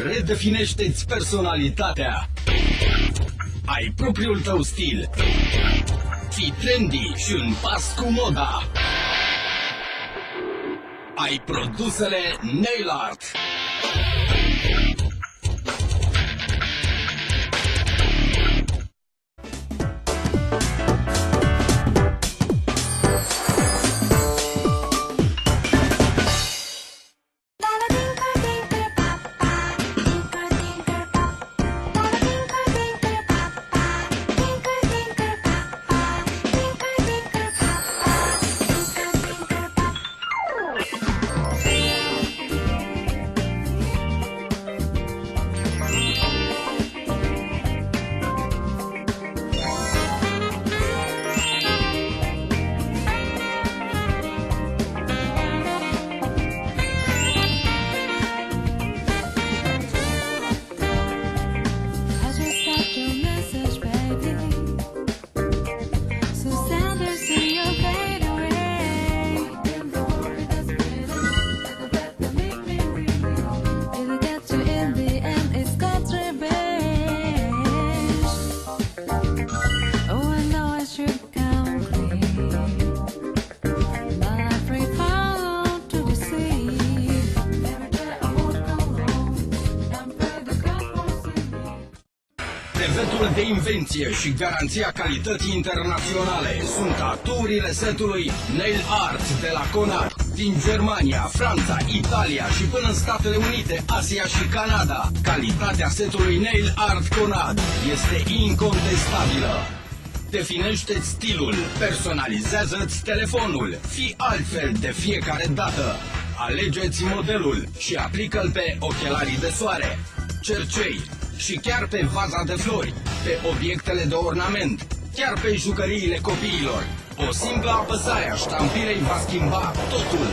Redefinește-ți personalitatea. Ai propriul tău stil. Fii trendy și în pas cu moda. Ai produsele Nail Art. Brevetul de invenție și garanția calității internaționale sunt aturile setului Nail Art de la Conad. Din Germania, Franța, Italia și până în Statele Unite, Asia și Canada, calitatea setului Nail Art Conad este incontestabilă. Definește-ți stilul, personalizează-ți telefonul, fii altfel de fiecare dată. Alege-ți modelul și aplică-l pe ochelarii de soare, cercei și chiar pe vaza de flori, pe obiectele de ornament, chiar pe jucăriile copiilor. O simplă apăsare a ștampilei va schimba totul.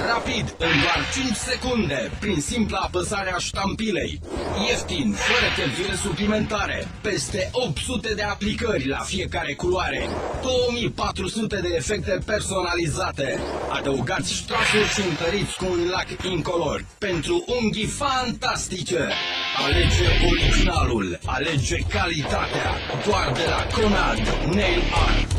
Rapid, în doar 5 secunde, prin simpla apăsare a ștampilei. Ieftin, fără cheltuieli suplimentare, peste 800 de aplicări la fiecare culoare, 2400 de efecte personalizate. Adăugați ștrafuri și întăriți cu un lac incolor pentru unghii fantastice. Alege originalul, alege calitatea, doar de la Conad Nail Art.